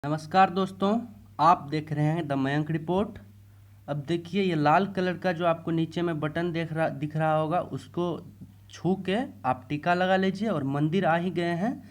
नमस्कार दोस्तों, आप देख रहे हैं द मयंक रिपोर्ट। अब देखिए, ये लाल कलर का जो आपको नीचे में बटन दिख रहा होगा, उसको छू के आप टीका लगा लीजिए और मंदिर आ ही गए हैं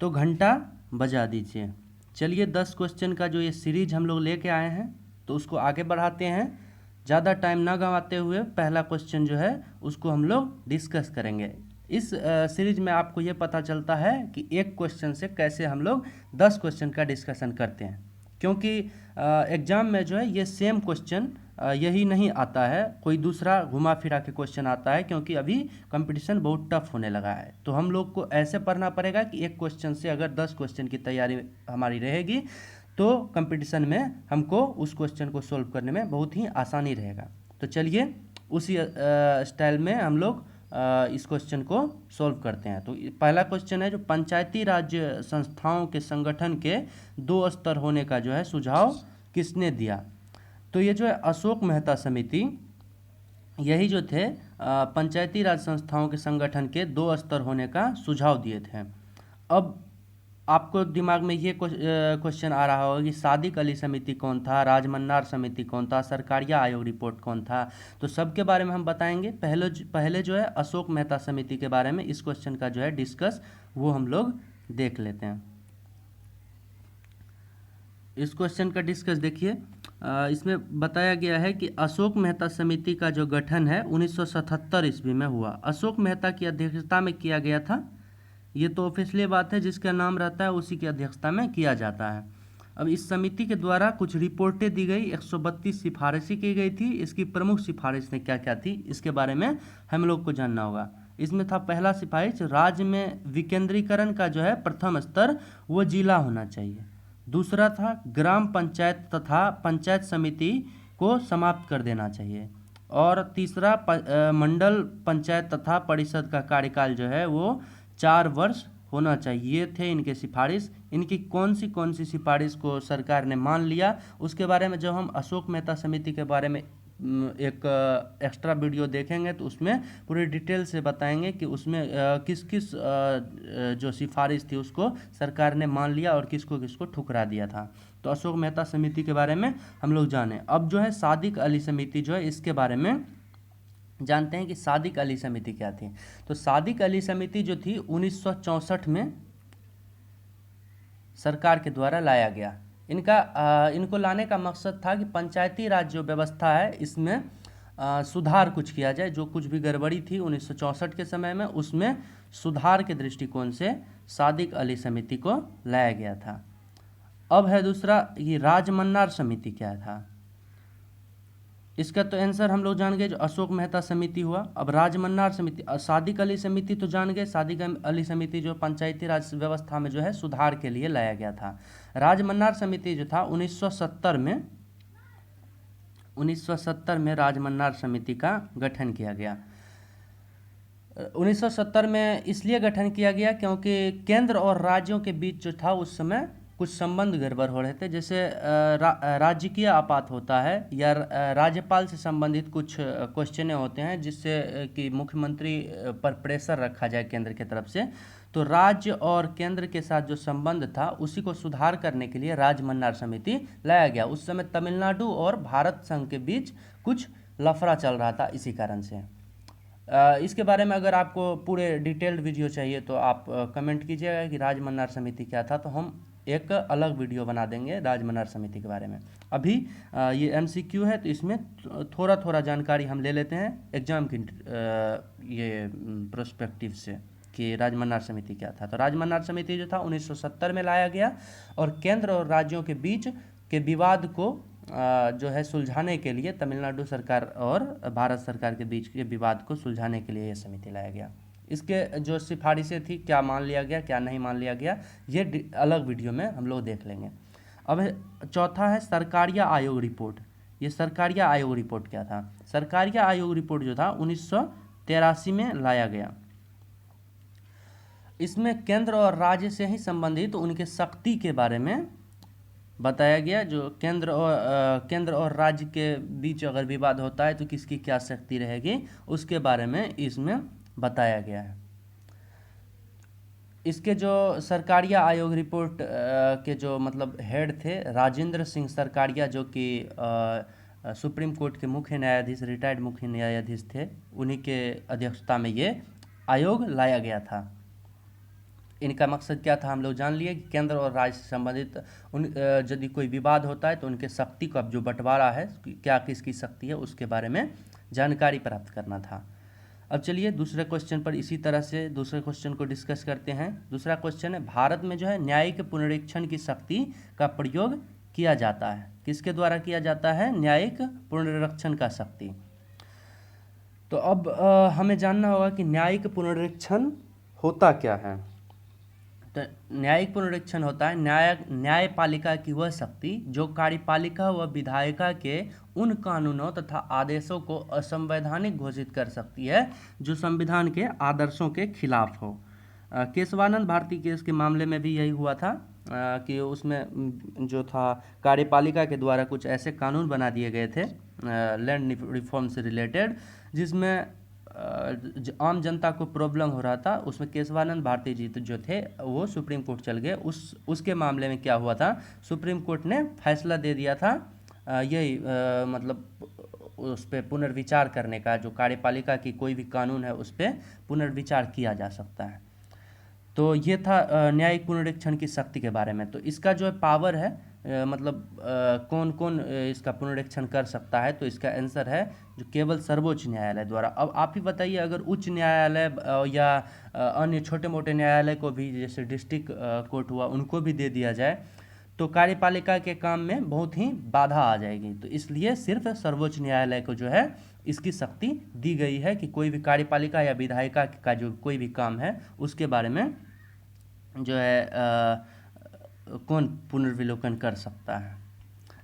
तो घंटा बजा दीजिए। चलिए 10 क्वेश्चन का जो ये सीरीज हम लोग लेके आए हैं तो उसको आगे बढ़ाते हैं। ज़्यादा टाइम ना गंवाते हुए पहला क्वेश्चन जो है उसको हम लोग डिस्कस करेंगे। इस सीरीज में आपको ये पता चलता है कि एक क्वेश्चन से कैसे हम लोग 10 क्वेश्चन का डिस्कशन करते हैं, क्योंकि एग्ज़ाम में जो है ये सेम क्वेश्चन यही नहीं आता है, कोई दूसरा घुमा फिरा के क्वेश्चन आता है, क्योंकि अभी कंपटीशन बहुत टफ होने लगा है। तो हम लोग को ऐसे पढ़ना पड़ेगा कि एक क्वेश्चन से अगर 10 क्वेश्चन की तैयारी हमारी रहेगी तो कंपटीशन में हमको उस क्वेश्चन को सॉल्व करने में बहुत ही आसानी रहेगा। तो चलिए उसी स्टाइल में हम लोग इस क्वेश्चन को सॉल्व करते हैं। तो पहला क्वेश्चन है, जो पंचायती राज संस्थाओं के संगठन के 2 स्तर होने का जो है सुझाव किसने दिया? तो ये जो है अशोक मेहता समिति, यही जो थे पंचायती राज संस्थाओं के संगठन के 2 स्तर होने का सुझाव दिए थे। अब आपको दिमाग में ये क्वेश्चन आ रहा होगा कि सादिक अली समिति कौन था, राजमन्नार समिति कौन था, सरकारिया आयोग रिपोर्ट कौन था। तो सबके बारे में हम बताएंगे। पहले जो है अशोक मेहता समिति के बारे में इस क्वेश्चन का जो है डिस्कस वो हम लोग देख लेते हैं। इस क्वेश्चन का डिस्कस देखिए, इसमें बताया गया है कि अशोक मेहता समिति का जो गठन है 1977 ईस्वी में हुआ। अशोक मेहता की अध्यक्षता में किया गया था। ये तो ऑफिशियली बात है, जिसका नाम रहता है उसी की अध्यक्षता में किया जाता है। अब इस समिति के द्वारा कुछ रिपोर्टें दी गई, 132 सिफारिशें की गई थी। इसकी प्रमुख सिफारिशें क्या क्या थी इसके बारे में हम लोग को जानना होगा। इसमें था पहला सिफारिश, राज्य में विकेंद्रीकरण का जो है प्रथम स्तर वो जिला होना चाहिए। दूसरा था ग्राम पंचायत तथा पंचायत समिति को समाप्त कर देना चाहिए। और तीसरा मंडल पंचायत तथा परिषद का कार्यकाल जो है वो 4 वर्ष होना चाहिए। ये थे इनके सिफारिश। इनकी कौन सी सिफारिश को सरकार ने मान लिया, उसके बारे में जब हम अशोक मेहता समिति के बारे में एक एक्स्ट्रा वीडियो देखेंगे तो उसमें पूरी डिटेल से बताएंगे कि उसमें किस किस जो सिफारिश थी उसको सरकार ने मान लिया और किसको किसको ठुकरा दिया था। तो अशोक मेहता समिति के बारे में हम लोग जाने। अब जो है सादिक अली समिति जो है इसके बारे में जानते हैं कि सादिक अली समिति क्या थी। तो सादिक अली समिति जो थी 1964 में सरकार के द्वारा लाया गया। इनको लाने का मकसद था कि पंचायती राज जो व्यवस्था है इसमें सुधार कुछ किया जाए। जो कुछ भी गड़बड़ी थी 1964 के समय में, उसमें सुधार के दृष्टिकोण से सादिक अली समिति को लाया गया था। अब है दूसरा, ये राजमन्नार समिति क्या था। इसका तो आंसर हम लोग जान गए, जो अशोक मेहता समिति हुआ। अब राजमन्नार समिति, सादिक अली समिति तो जान गए। सादिक अली समिति जो पंचायती राज व्यवस्था में जो है सुधार के लिए लाया गया था। राजमन्नार समिति जो था 1970 में राजमन्नार समिति का गठन किया गया। 1970 में इसलिए गठन किया गया क्योंकि केंद्र और राज्यों के बीच जो था उस समय कुछ संबंध गड़बड़ हो रहे थे। जैसे राजकीय आपात होता है या राज्यपाल से संबंधित कुछ क्वेश्चन होते हैं जिससे कि मुख्यमंत्री पर प्रेशर रखा जाए केंद्र की तरफ से। तो राज्य और केंद्र के साथ जो संबंध था उसी को सुधार करने के लिए राजमन्नार समिति लाया गया। उस समय तमिलनाडु और भारत संघ के बीच कुछ लफड़ा चल रहा था, इसी कारण से। इसके बारे में अगर आपको पूरे डिटेल्ड वीडियो चाहिए तो आप कमेंट कीजिएगा कि राजमन्नार समिति क्या था, तो हम एक अलग वीडियो बना देंगे राजमन्नार समिति के बारे में। अभी ये MCQ है तो इसमें थोड़ा थोड़ा जानकारी हम ले लेते हैं एग्जाम की ये प्रोस्पेक्टिव से कि राजमन्नार समिति क्या था। तो राजमन्नार समिति जो था 1970 में लाया गया और केंद्र और राज्यों के बीच के विवाद को जो है सुलझाने के लिए, तमिलनाडु सरकार और भारत सरकार के बीच के विवाद को सुलझाने के लिए यह समिति लाया गया। इसके जो सिफारिशें थी, क्या मान लिया गया क्या नहीं मान लिया गया, ये अलग वीडियो में हम लोग देख लेंगे। अब चौथा है सरकारिया आयोग रिपोर्ट। ये सरकारिया आयोग रिपोर्ट क्या था? सरकारिया आयोग रिपोर्ट जो था 1983 में लाया गया। इसमें केंद्र और राज्य से ही संबंधित उनके शक्ति के बारे में बताया गया। जो केंद्र और राज्य के बीच अगर विवाद होता है तो किसकी क्या शक्ति रहेगी, उसके बारे में इसमें बताया गया है। इसके जो सरकारिया आयोग रिपोर्ट के जो मतलब हेड थे राजेंद्र सिंह सरकारिया, जो कि सुप्रीम कोर्ट के मुख्य न्यायाधीश, रिटायर्ड मुख्य न्यायाधीश थे, उन्हीं के अध्यक्षता में ये आयोग लाया गया था। इनका मकसद क्या था हम लोग जान लिए कि केंद्र और राज्य से संबंधित यदि कोई विवाद होता है तो उनके शक्ति का जो बंटवारा है, क्या किसकी शक्ति है, उसके बारे में जानकारी प्राप्त करना था। अब चलिए दूसरे क्वेश्चन पर इसी तरह से दूसरे क्वेश्चन को डिस्कस करते हैं। दूसरा क्वेश्चन है, भारत में जो है न्यायिक पुनरीक्षण की शक्ति का प्रयोग किया जाता है। किसके द्वारा किया जाता है? न्यायिक पुनरीक्षण का शक्ति। तो अब हमें जानना होगा कि न्यायिक पुनरीक्षण होता क्या है। तो न्यायिक पुनरीक्षण होता है न्यायपालिका की वह शक्ति जो कार्यपालिका व विधायिका के उन कानूनों तथा आदेशों को असंवैधानिक घोषित कर सकती है जो संविधान के आदर्शों के खिलाफ हो। केशवानंद भारती केस के मामले में भी यही हुआ था कि उसमें जो था कार्यपालिका के द्वारा कुछ ऐसे कानून बना दिए गए थे लैंड रिफॉर्म से रिलेटेड, जिसमें आम जनता को प्रॉब्लम हो रहा था। उसमें केशवानंद भारती जी जो थे वो सुप्रीम कोर्ट चल गए। उसके मामले में क्या हुआ था, सुप्रीम कोर्ट ने फैसला दे दिया था यही मतलब उस पर पुनर्विचार करने का, जो कार्यपालिका की कोई भी कानून है उस पर पुनर्विचार किया जा सकता है। तो ये था न्यायिक पुनरीक्षण की शक्ति के बारे में। तो इसका जो पावर है मतलब कौन कौन इसका पुनरीक्षण कर सकता है, तो इसका आंसर है जो केवल सर्वोच्च न्यायालय द्वारा। अब आप ही बताइए, अगर उच्च न्यायालय या अन्य छोटे मोटे न्यायालय को भी, जैसे डिस्ट्रिक्ट कोर्ट हुआ, उनको भी दे दिया जाए तो कार्यपालिका के काम में बहुत ही बाधा आ जाएगी। तो इसलिए सिर्फ सर्वोच्च न्यायालय को जो है इसकी शक्ति दी गई है कि कोई भी कार्यपालिका या विधायिका का जो कोई भी काम है उसके बारे में जो है कौन पुनर्विलोकन कर सकता है।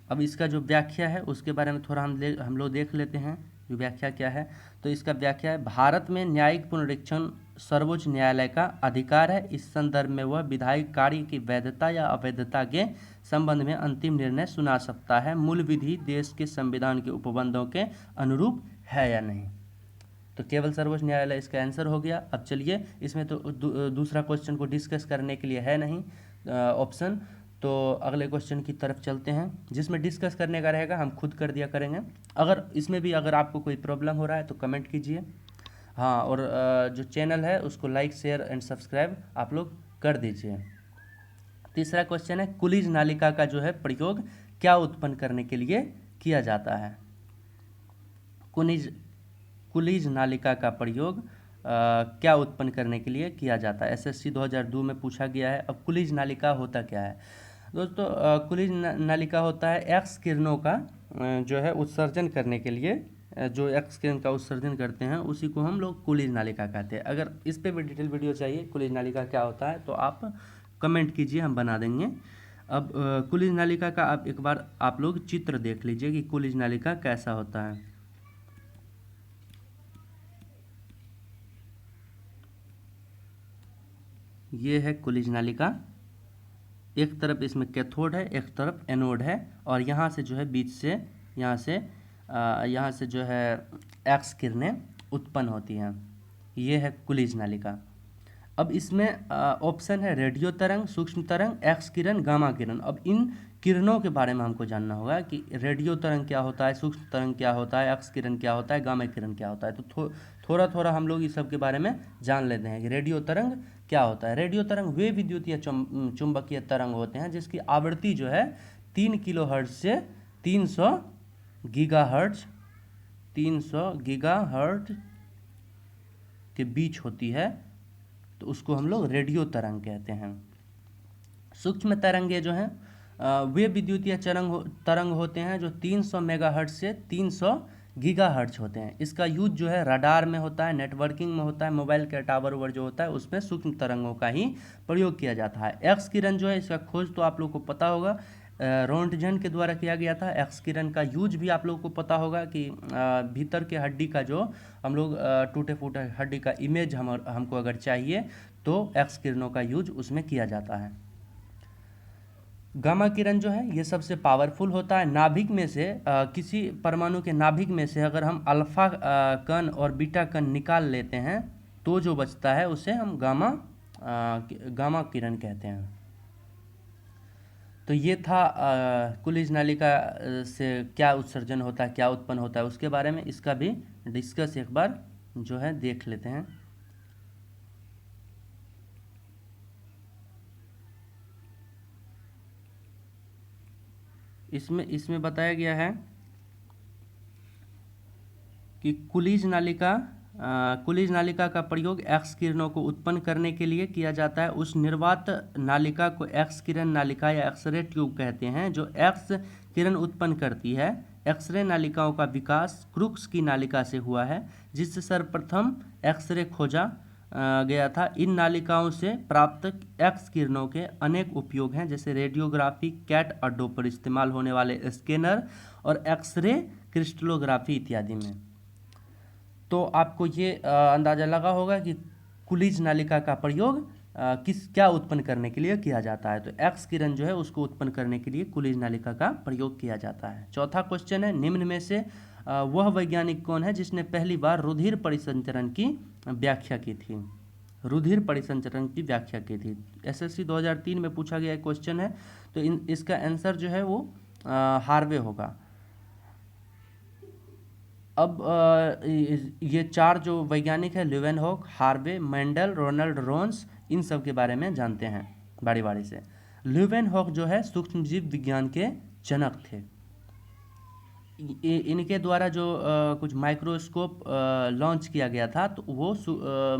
अब इसका जो व्याख्या है उसके बारे में थोड़ा हम लोग देख लेते हैं, जो व्याख्या क्या है। तो इसका व्याख्या है, भारत में न्यायिक पुनरीक्षण सर्वोच्च न्यायालय का अधिकार है। इस संदर्भ में वह विधायिक कार्य की वैधता या अवैधता के संबंध में अंतिम निर्णय सुना सकता है। मूल विधि देश के संविधान के उपबंधों के अनुरूप है या नहीं। तो केवल सर्वोच्च न्यायालय इसका आंसर हो गया। अब चलिए, इसमें तो दूसरा क्वेश्चन को डिस्कस करने के लिए है नहीं ऑप्शन, तो अगले क्वेश्चन की तरफ चलते हैं जिसमें डिस्कस करने का रहेगा, हम खुद कर दिया करेंगे। अगर इसमें भी अगर आपको कोई प्रॉब्लम हो रहा है तो कमेंट कीजिए। हाँ, और जो चैनल है उसको लाइक शेयर एंड सब्सक्राइब आप लोग कर दीजिए। तीसरा क्वेश्चन है, कुलीज नालिका का जो है प्रयोग क्या उत्पन्न करने के लिए किया जाता है। कुलीज नालिका का प्रयोग क्या उत्पन्न करने के लिए किया जाता है। एसएससी 2002 में पूछा गया है। अब कुलीज नालिका होता क्या है दोस्तों? कुलीज नालिका होता है एक्स किरणों का जो है उत्सर्जन करने के लिए, जो एक्स किरण का उत्सर्जन करते हैं उसी को हम लोग कुलीज नालिका कहते हैं। अगर इस पे भी डिटेल वीडियो चाहिए कुलीज नालिका क्या होता है तो आप कमेंट कीजिए, हम बना देंगे। अब कुलीज नालिका का आप एक बार आप लोग चित्र देख लीजिए कि कुलीज नालिका कैसा होता है। ये है कुलीज नालिका। एक तरफ इसमें कैथोड है, एक तरफ एनोड है, और यहाँ से जो है बीच से यहाँ से जो है एक्स किरणें उत्पन्न होती हैं। ये है कुलीज नालिका। अब इसमें ऑप्शन है रेडियो तरंग, सूक्ष्म तरंग, एक्स किरण, गामा किरण। अब इन किरणों के बारे में हमको जानना होगा कि रेडियो तरंग क्या होता है, सूक्ष्म तरंग क्या होता है, एक्स किरण क्या होता है, गामा किरण क्या होता है। तो थोड़ा थोड़ा हम लोग इस सब के बारे में जान लेते हैं कि रेडियो तरंग क्या होता है। रेडियो तरंग वे विद्युत या चुंबकीय तरंग होते हैं जिसकी आवृत्ति जो है 3 किलोहर्ट्ज से 300 गीगाहर्ट्ज के बीच होती है, तो उसको हम लोग रेडियो तरंग कहते हैं। सूक्ष्म तरंगे जो हैं वे विद्युतीय तरंग होते हैं जो 300 मेगाहर्ट्ज से 300 गीगाहर्ट्ज होते हैं। इसका यूज जो है रडार में होता है, नेटवर्किंग में होता है, मोबाइल के टावर ओवर जो होता है उसमें सूक्ष्म तरंगों का ही प्रयोग किया जाता है। एक्स किरण जो है इसका खोज तो आप लोग को पता होगा, रोंटगन के द्वारा किया गया था। एक्स किरण का यूज भी आप लोग को पता होगा कि भीतर के हड्डी का जो हम लोग टूटे फूटे हड्डी का इमेज हमको अगर चाहिए तो एक्स किरणों का यूज उसमें किया जाता है। गामा किरण जो है ये सबसे पावरफुल होता है। नाभिक में से किसी परमाणु के नाभिक में से अगर हम अल्फा कण और बीटा कण निकाल लेते हैं तो जो बचता है उसे हम गामा गामा किरण कहते हैं। तो ये था कुलिज नालिका से क्या उत्सर्जन होता है, क्या उत्पन्न होता है, उसके बारे में इसका भी डिस्कस एक बार जो है देख लेते हैं। इसमें बताया गया है कि कुलिज नालिका का प्रयोग एक्स किरणों को उत्पन्न करने के लिए किया जाता है। उस निर्वात नालिका को एक्स किरण नालिका या एक्सरे ट्यूब कहते हैं जो एक्स किरण उत्पन्न करती है। एक्सरे नालिकाओं का विकास क्रुक्स की नालिका से हुआ है जिससे सर्वप्रथम एक्सरे खोजा गया था। इन नालिकाओं से प्राप्त एक्स किरणों के अनेक उपयोग हैं जैसे रेडियोग्राफी, कैट और डोपर इस्तेमाल होने वाले स्कैनर और एक्सरे क्रिस्टलोग्राफी इत्यादि में। तो आपको ये अंदाज़ा लगा होगा कि कुलिज नालिका का प्रयोग क्या उत्पन्न करने के लिए किया जाता है। तो एक्स किरण जो है उसको उत्पन्न करने के लिए कुलिज नालिका का प्रयोग किया जाता है। चौथा क्वेश्चन है, निम्न में से वह वैज्ञानिक कौन है जिसने पहली बार रुधिर परिसंचरण की व्याख्या की थी। रुधिर परिसंचरण की व्याख्या की थी एसएससी 2003 में पूछा गया क्वेश्चन है। तो इसका आंसर जो है वो हार्वे होगा। अब ये चार जो वैज्ञानिक हैं Leeuwenhoek, Harvey, Mendel, Ronald roans, इन सब के बारे में जानते हैं बारी बारी से। ल्यूवेनहॉक जो है सूक्ष्मजीव विज्ञान के जनक थे। इनके द्वारा जो कुछ माइक्रोस्कोप लॉन्च किया गया था तो वो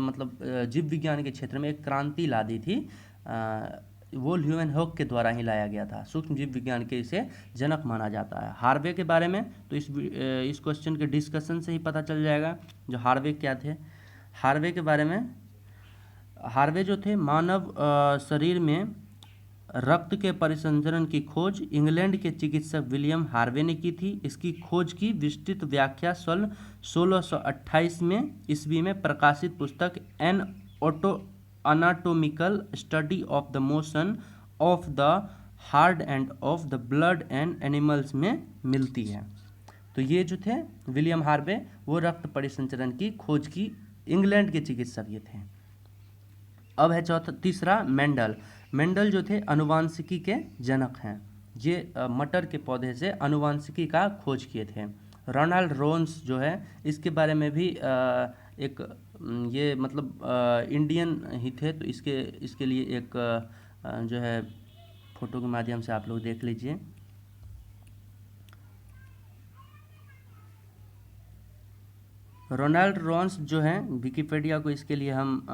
मतलब जीव विज्ञान के क्षेत्र में एक क्रांति ला दी थी। वो ल्यूवेनहॉक के द्वारा ही लाया गया था। सूक्ष्म जीव विज्ञान के इसे जनक माना जाता है। हार्वे के बारे में तो इस क्वेश्चन के डिस्कशन से ही पता चल जाएगा जो हार्वे क्या थे। हार्वे के बारे में, हार्वे जो थे मानव शरीर में रक्त के परिसंचरण की खोज इंग्लैंड के चिकित्सक विलियम हार्वे ने की थी। इसकी खोज की विस्तृत व्याख्या 1628 में ईस्वी में प्रकाशित पुस्तक an anatomical study of the motion of the heart and of the blood and animals में मिलती है। तो ये जो थे विलियम हार्वे वो रक्त परिसंचरण की खोज की इंग्लैंड के चिकित्सक ये थे। अब है तीसरा मेंडल। मेंडल जो थे अनुवांशिकी के जनक हैं। ये मटर के पौधे से अनुवांशिकी का खोज किए थे। रोनाल्ड रोन्स जो है इसके बारे में भी एक ये मतलब इंडियन ही थे। तो इसके लिए एक जो है फोटो के माध्यम से आप लोग देख लीजिए। रोनाल्ड रोन्स जो हैं विकिपीडिया को इसके लिए हम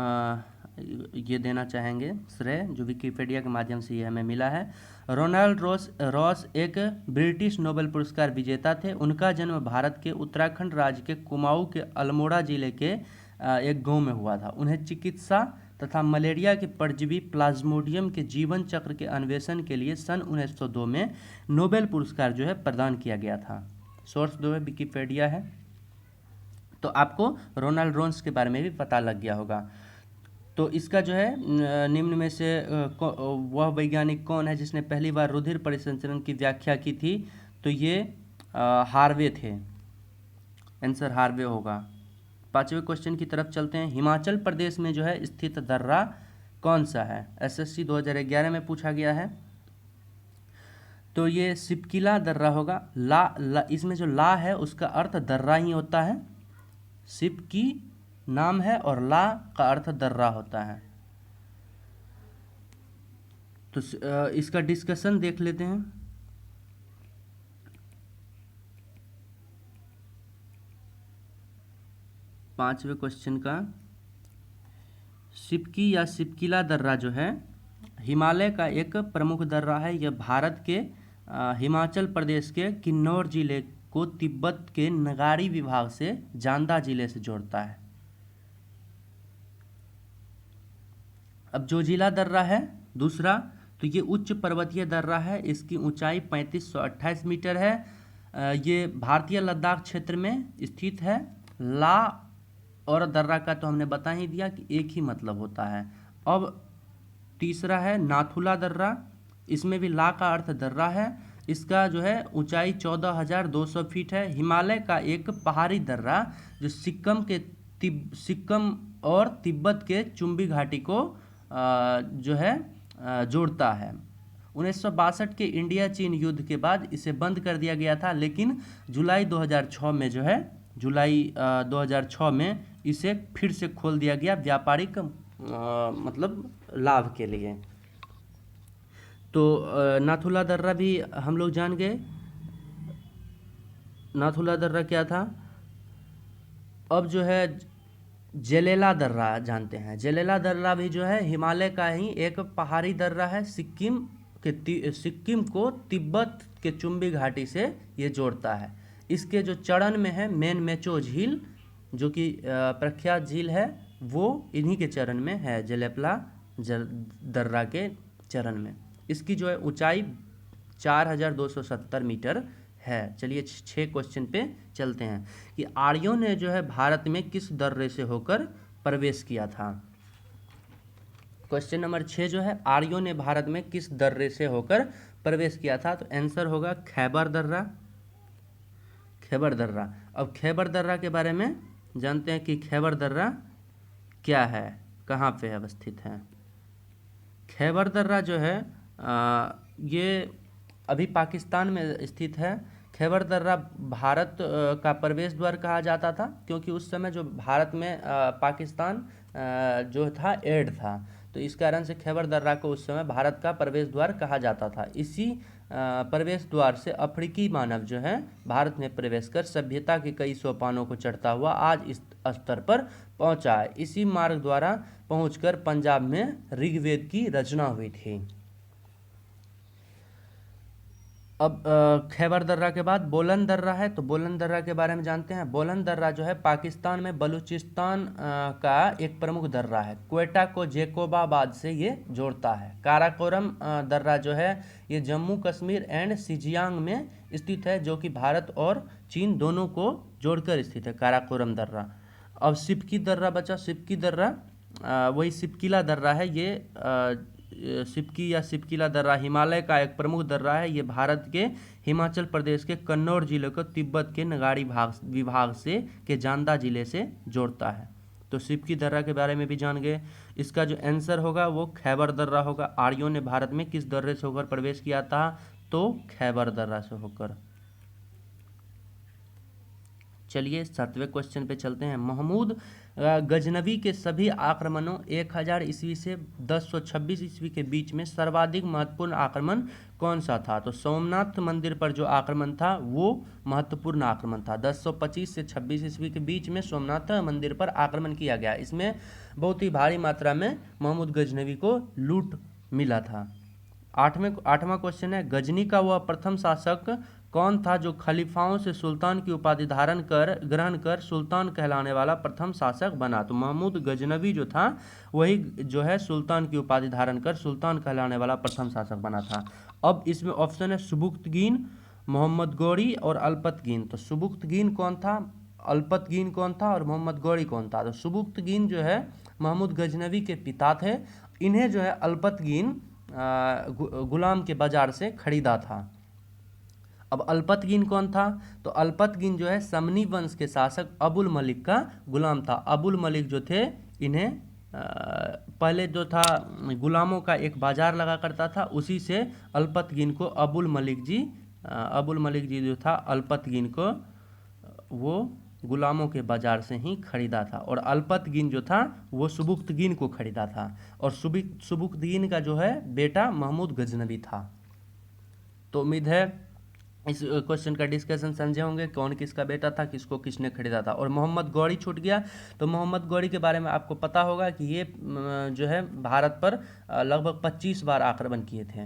ये देना चाहेंगे श्रेय जो विकिपीडिया के माध्यम से ये हमें मिला है। रोनाल्ड रॉस एक ब्रिटिश नोबेल पुरस्कार विजेता थे। उनका जन्म भारत के उत्तराखंड राज्य के कुमाऊं के अल्मोड़ा जिले के एक गांव में हुआ था। उन्हें चिकित्सा तथा मलेरिया के परजीवी प्लाज्मोडियम के जीवन चक्र के अन्वेषण के लिए सन 1902 में नोबेल पुरस्कार जो है प्रदान किया गया था। सोर्स जो है विकिपीडिया है। तो आपको रोनाल्ड रोन्स के बारे में भी पता लग गया होगा। तो इसका जो है निम्न में से वह वैज्ञानिक कौन है जिसने पहली बार रुधिर परिसंचरण की व्याख्या की थी। तो ये हार्वे थे। आंसर हार्वे होगा। पांचवें क्वेश्चन की तरफ चलते हैं। हिमाचल प्रदेश में जो है स्थित दर्रा कौन सा है। एसएससी 2011 में पूछा गया है। तो ये सिपकिला दर्रा होगा। ला इसमें जो ला है उसका अर्थ दर्रा ही होता है। सिप की नाम है और ला का अर्थ दर्रा होता है। तो इसका डिस्कशन देख लेते हैं। पांचवें क्वेश्चन का सिपकी या सिपकिला दर्रा जो है हिमालय का एक प्रमुख दर्रा है। यह भारत के हिमाचल प्रदेश के किन्नौर जिले को तिब्बत के नगाड़ी विभाग से जांदा जिले से जोड़ता है। अब जोजिला दर्रा है दूसरा, तो ये उच्च पर्वतीय दर्रा है। इसकी ऊंचाई 3528 मीटर है। ये भारतीय लद्दाख क्षेत्र में स्थित है। ला और दर्रा का तो हमने बता ही दिया कि एक ही मतलब होता है। अब तीसरा है नाथुला दर्रा। इसमें भी ला का अर्थ दर्रा है। इसका जो है ऊंचाई 14,200 फीट है। हिमालय का एक पहाड़ी दर्रा जो सिक्किम और तिब्बत के चुंबी घाटी को जो है जोड़ता है। 1962 के इंडिया चीन युद्ध के बाद इसे बंद कर दिया गया था, लेकिन जुलाई 2006 में जो है जुलाई 2006 में इसे फिर से खोल दिया गया व्यापारिक मतलब लाभ के लिए। तो नाथुला दर्रा भी हम लोग जान गए। नाथुला दर्रा क्या था। अब जो है जेलेला दर्रा जानते हैं। जेलेला दर्रा भी जो है हिमालय का ही एक पहाड़ी दर्रा है। सिक्किम को तिब्बत के चुंबी घाटी से ये जोड़ता है। इसके जो चरण में है मेन मेचो झील, जो कि प्रख्यात झील है, वो इन्हीं के चरण में है, जेलेपला दर्रा के चरण में। इसकी जो है ऊंचाई 4270 मीटर है। चलिए 6 क्वेश्चन पे चलते हैं कि आर्यों ने जो है भारत में किस दर्रे से होकर प्रवेश किया था। क्वेश्चन नंबर 6 जो है आर्यों ने भारत में किस दर्रे से होकर प्रवेश किया था, तो आंसर होगा खैबर दर्रा। खैबर दर्रा। अब खैबर दर्रा के बारे में जानते हैं कि खैबर दर्रा क्या है, कहाँ पे अवस्थित है। खैबर दर्रा जो है ये अभी पाकिस्तान में स्थित है। खैबर दर्रा भारत का प्रवेश द्वार कहा जाता था, क्योंकि उस समय जो भारत में पाकिस्तान जो था एड था, तो इस कारण से खैबर दर्रा को उस समय भारत का प्रवेश द्वार कहा जाता था। इसी प्रवेश द्वार से अफ्रीकी मानव जो है भारत में प्रवेश कर सभ्यता के कई सोपानों को चढ़ता हुआ आज इस स्तर पर पहुंचा है। इसी मार्ग द्वारा पहुंचकर पंजाब में ऋग्वेद की रचना हुई थी। अब खैबर दर्रा के बाद बोलन दर्रा है, तो बोलन दर्रा के बारे में जानते हैं। बोलन दर्रा जो है पाकिस्तान में बलूचिस्तान का एक प्रमुख दर्रा है। क्वेटा को जेकोबाबाद से ये जोड़ता है। काराकोरम दर्रा जो है ये जम्मू कश्मीर एंड सिजियांग में स्थित है, जो कि भारत और चीन दोनों को जोड़कर स्थित है, काराकोरम दर्रा। अब सिपकी दर्रा बचा। सिपकी दर्रा वही सिपकीला दर्रा है। ये सिपकी या सिपकीला दर्रा हिमालय का एक प्रमुख दर्रा है। ये भारत के हिमाचल प्रदेश के कन्नौज जिले को तिब्बत के नगाड़ी विभाग से के जांदा जिले से जोड़ता है। तो सिपकी दर्रा के बारे में भी जान गए। इसका जो आंसर होगा वो खैबर दर्रा होगा। आर्यों ने भारत में किस दर्रे से होकर प्रवेश किया था, तो खैबर दर्रा से होकर। चलिए 7वें क्वेश्चन पे चलते हैं। महमूद गजनवी के सभी आक्रमणों 1000 ईस्वी से 1026 ईस्वी के बीच में सर्वाधिक महत्वपूर्ण आक्रमण कौन सा था, तो सोमनाथ मंदिर पर जो आक्रमण था वो महत्वपूर्ण आक्रमण था। 1025 से 26 ईस्वी के बीच में सोमनाथ मंदिर पर आक्रमण किया गया। इसमें बहुत ही भारी मात्रा में महमूद गजनवी को लूट मिला था। 8वां क्वेश्चन है गजनी का वह प्रथम शासक कौन था जो खलीफाओं से सुल्तान की उपाधि ग्रहण कर सुल्तान कहलाने वाला प्रथम शासक बना, तो महमूद गजनवी जो था वही जो है सुल्तान की उपाधि धारण कर सुल्तान कहलाने वाला प्रथम शासक बना था। अब इसमें ऑप्शन है सुबुक्तगीन, मोहम्मद गौरी और अल्पतगीन। तो सुबुक्तगीन कौन था, अल्पतगीन कौन था और मोहम्मद गौरी कौन था। तो सुबुक्तगीन जो है महमूद गजनवी के पिता थे। इन्हें जो है अल्पतगीन गुलाम के बाजार से खरीदा था। अब अल्पतगीन कौन था, तो अल्पतगीन जो है समनी वंश के शासक अबुल मलिक का गुलाम था। अबुल मलिक जो थे इन्हें पहले जो था गुलामों का एक बाजार लगा करता था, उसी से अल्पतगीन को अबुल मलिक जी जो था अल्पतगीन को वो गुलामों के बाजार से ही खरीदा था, और अल्पतगीन जो था वो सुबुक्तगीन को खरीदा था, और सुबुक्तगीन का जो है बेटा महमूद गजनवी था। तो उम्मीद है इस क्वेश्चन का डिस्कशन समझे होंगे, कौन किसका बेटा था, किसको किसने खरीदा था। और मोहम्मद गौरी छूट गया, तो मोहम्मद गौरी के बारे में आपको पता होगा कि ये जो है भारत पर लगभग 25 बार आक्रमण किए थे।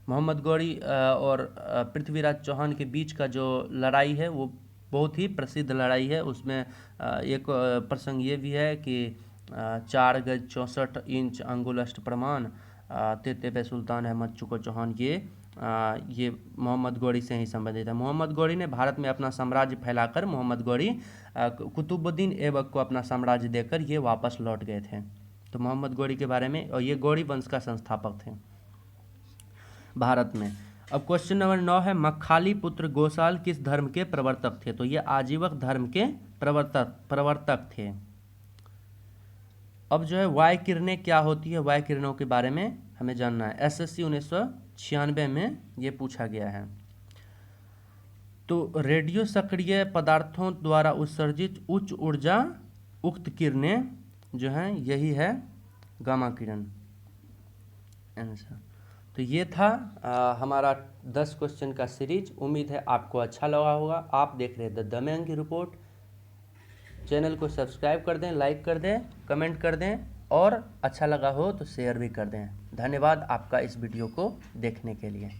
मोहम्मद गौरी और पृथ्वीराज चौहान के बीच का जो लड़ाई है वो बहुत ही प्रसिद्ध लड़ाई है। उसमें एक प्रसंग ये भी है कि 4 गज 64 इंच अंगुल अष्ट प्रमाण तेते पे सुल्तान अहमद चुको चौहान, ये मोहम्मद गौरी से ही संबंधित है। मोहम्मद गौरी ने भारत में अपना साम्राज्य फैलाकर मोहम्मद गौरी कुतुबुद्दीन ऐबक को अपना साम्राज्य देकर ये वापस लौट गए थे। तो मोहम्मद गौरी के बारे में, और ये गौरी वंश का संस्थापक थे भारत में। अब क्वेश्चन नंबर 9 है मखाली पुत्र गोसाल किस धर्म के प्रवर्तक थे, तो ये आजीवक धर्म के प्रवर्तक थे। अब जो है वाय किरणें क्या होती है, वाय किरणों के बारे में हमें जानना है। एसएससी 1996 में ये पूछा गया है। तो रेडियो सक्रिय पदार्थों द्वारा उत्सर्जित उच्च ऊर्जा उक्त किरणें जो हैं यही है गामा किरण आंसर। तो ये था हमारा 10 क्वेश्चन का सीरीज। उम्मीद है आपको अच्छा लगा होगा। आप देख रहे थे द दमयंती रिपोर्ट। चैनल को सब्सक्राइब कर दें, लाइक कर दें, कमेंट कर दें और अच्छा लगा हो तो शेयर भी कर दें। धन्यवाद आपका इस वीडियो को देखने के लिए।